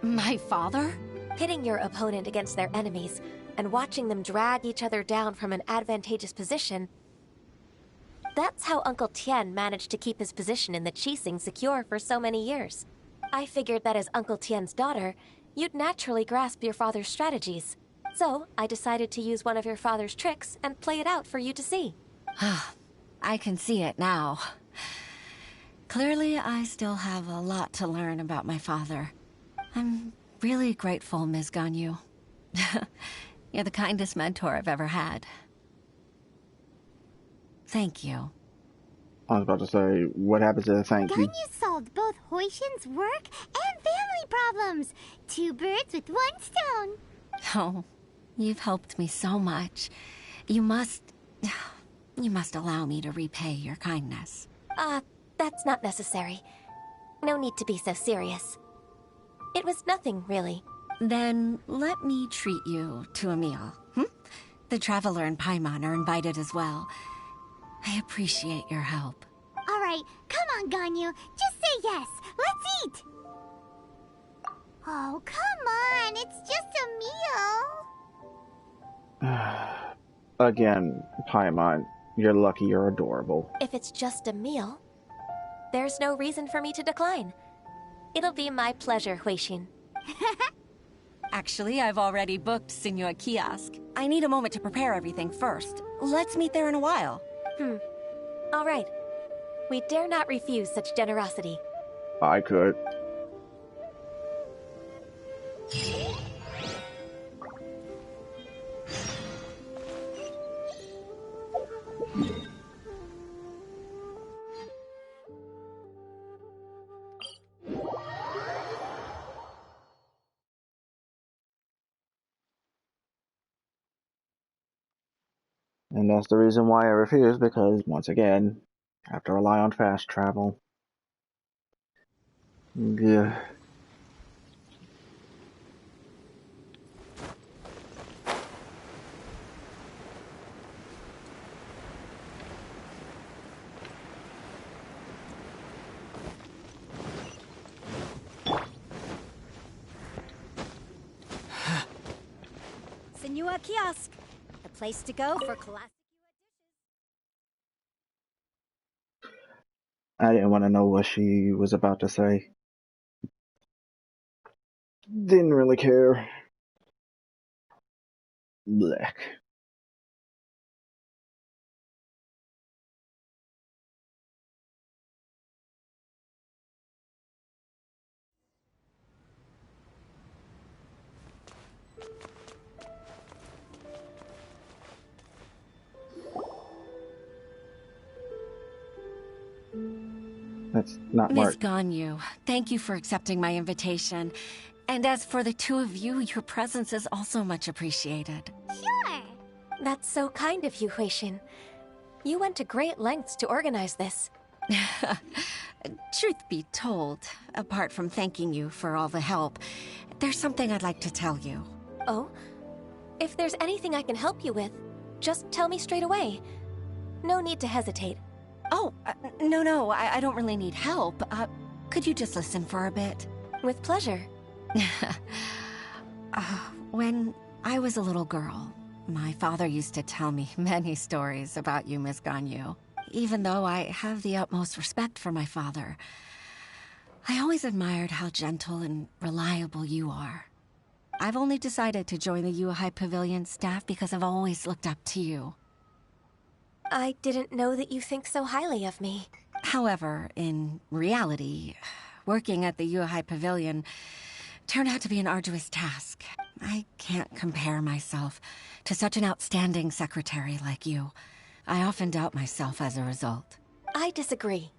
My father? Pitting your opponent against their enemies and watching them drag each other down from an advantageous position. That's how Uncle Tien managed to keep his position in the Qixing secure for so many years. I figured that as Uncle Tien's daughter, you'd naturally grasp your father's strategies. So, I decided to use one of your father's tricks and play it out for you to see. I can see it now. Clearly, I still have a lot to learn about my father. I'm really grateful, Ms. Ganyu. You're the kindest mentor I've ever had. Thank you. I was about to say, what happens to the thank you? Ganyu solved both Huixin's work and family problems. 2 birds with 1 stone. Oh, you've helped me so much. You must allow me to repay your kindness. That's not necessary. No need to be so serious. It was nothing, really. Then let me treat you to a meal. The Traveler and Paimon are invited as well. I appreciate your help. All right, come on, Ganyu. Just say yes. Let's eat. Oh, come on. It's just a meal. Again, Paimon, you're lucky you're adorable. If it's just a meal, there's no reason for me to decline. It'll be my pleasure, Huixin. Actually, I've already booked Senua Kiosk. I need a moment to prepare everything first. Let's meet there in a while. All right. We dare not refuse such generosity. I could. And that's the reason why I refuse, because, once again, I have to rely on fast travel. Yeah. Senua Kiosk, the place to go for classic. I didn't want to know what she was about to say. Didn't really care. Blech. That's not Miss Mark. Ganyu, thank you for accepting my invitation. And as for the two of you, your presence is also much appreciated. Sure. That's so kind of you, Huixin. You went to great lengths to organize this. Truth be told, apart from thanking you for all the help, there's something I'd like to tell you. Oh? If there's anything I can help you with, just tell me straight away. No need to hesitate. Oh, no, I don't really need help. Could you just listen for a bit? With pleasure. When I was a little girl, my father used to tell me many stories about you, Miss Ganyu. Even though I have the utmost respect for my father, I always admired how gentle and reliable you are. I've only decided to join the Yuhai Pavilion staff because I've always looked up to you. I didn't know that you think so highly of me. However, in reality, working at the Yuhai Pavilion turned out to be an arduous task. I can't compare myself to such an outstanding secretary like you. I often doubt myself as a result. I disagree.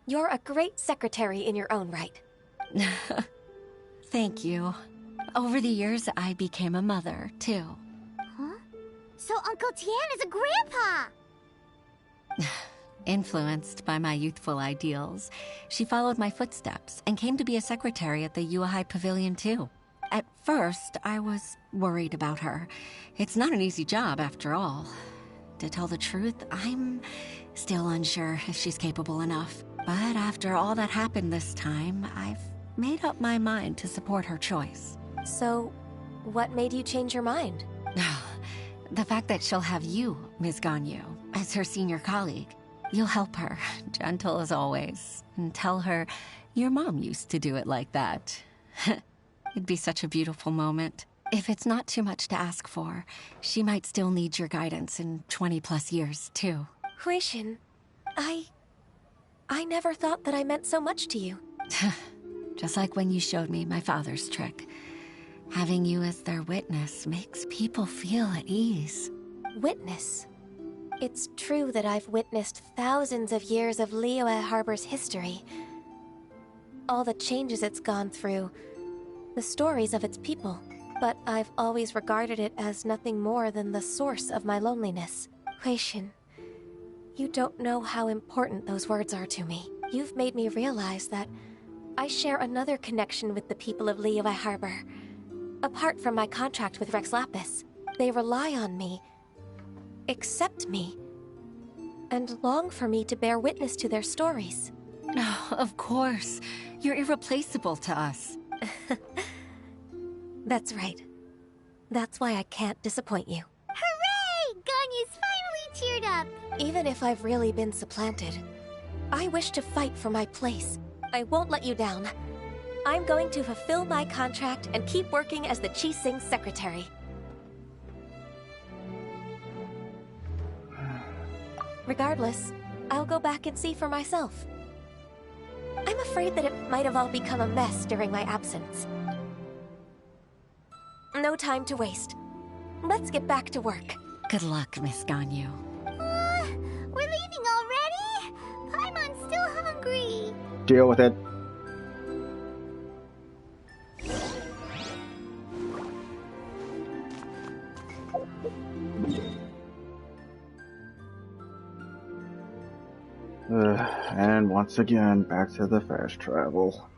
You're a great secretary in your own right. Thank you. Over the years, I became a mother, too. Huh? So Uncle Tien is a grandpa! Influenced by my youthful ideals, she followed my footsteps and came to be a secretary at the Yuhai Pavilion, too. At first, I was worried about her. It's not an easy job, after all. To tell the truth, I'm Still unsure if she's capable enough. But after all that happened this time, I've made up my mind to support her choice. So, what made you change your mind? The fact that she'll have you, Ms. Ganyu, as her senior colleague. You'll help her, gentle as always, and tell her your mom used to do it like that. It'd be such a beautiful moment. If it's not too much to ask for, she might still need your guidance in 20+ years, too. Huixin, I never thought that I meant so much to you. Just like when you showed me my father's trick. Having you as their witness makes people feel at ease. Witness? It's true that I've witnessed thousands of years of Liyue Harbor's history. All the changes it's gone through, the stories of its people. But I've always regarded it as nothing more than the source of my loneliness. Huixin, you don't know how important those words are to me. You've made me realize that I share another connection with the people of Liyue Harbor. Apart from my contract with Rex Lapis, they rely on me, accept me, and long for me to bear witness to their stories. Oh, of course. You're irreplaceable to us. That's right. That's why I can't disappoint you. Hooray! Ganyu's finally cheered up! Even if I've really been supplanted, I wish to fight for my place. I won't let you down. I'm going to fulfill my contract and keep working as the Qixing's secretary. Regardless, I'll go back and see for myself. I'm afraid that it might have all become a mess during my absence. No time to waste. Let's get back to work. Good luck, Miss Ganyu. We're leaving already? Paimon's still hungry. Deal with it. And once again, back to the fast travel.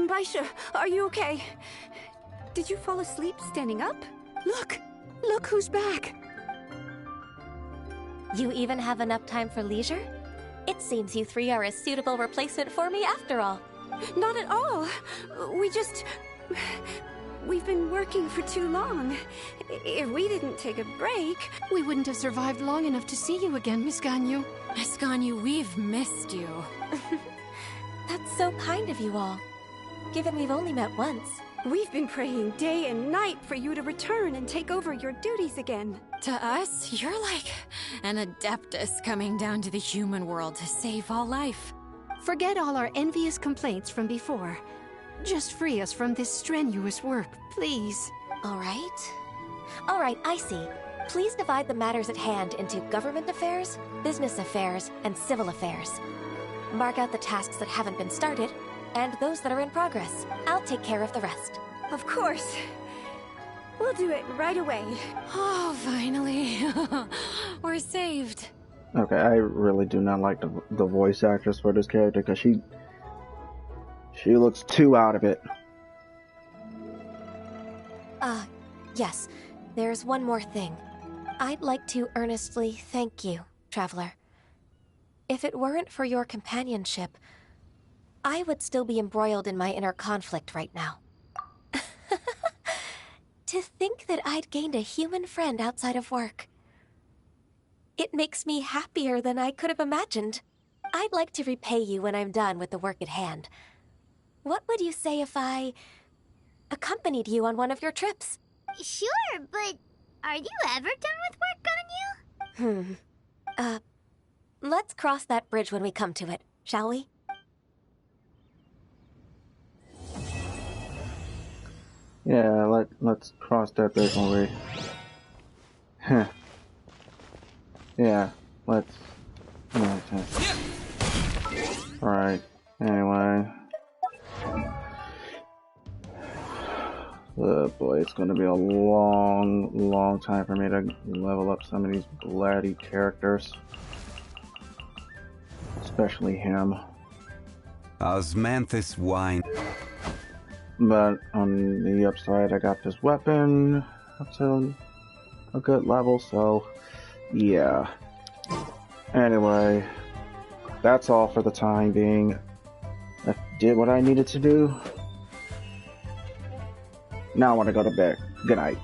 Baisha, are you okay? Did you fall asleep standing up? Look! Look who's back! You even have enough time for leisure? It seems you three are a suitable replacement for me after all. Not at all. We've been working for too long. If we didn't take a break... We wouldn't have survived long enough to see you again, Miss Ganyu. Miss Ganyu, we've missed you. That's so kind of you all. Given we've only met once. We've been praying day and night for you to return and take over your duties again. To us, you're like an adeptus coming down to the human world to save all life. Forget all our envious complaints from before. Just free us from this strenuous work, please. All right, I see. Please divide the matters at hand into government affairs, business affairs, and civil affairs. Mark out the tasks that haven't been started, and those that are in progress. I'll take care of the rest. Of course. We'll do it right away. Oh, finally. We're saved. Okay, I really do not like the voice actress for this character because she looks too out of it. Yes. There's one more thing. I'd like to earnestly thank you, Traveler. If it weren't for your companionship, I would still be embroiled in my inner conflict right now. To think that I'd gained a human friend outside of work. It makes me happier than I could have imagined. I'd like to repay you when I'm done with the work at hand. What would you say if I accompanied you on one of your trips? Sure, but are you ever done with work, Ganyu? Let's cross that bridge when we come to it, shall we? Yeah, let's cross that bridge when we... Yeah, let's... Alright, anyway... Oh boy, it's gonna be a long time for me to level up some of these bloody characters. Especially him. Osmanthus wine. But on the upside, I got this weapon up to a good level, so yeah. Anyway, that's all for the time being. I did what I needed to do. Now I want to go to bed. Good night.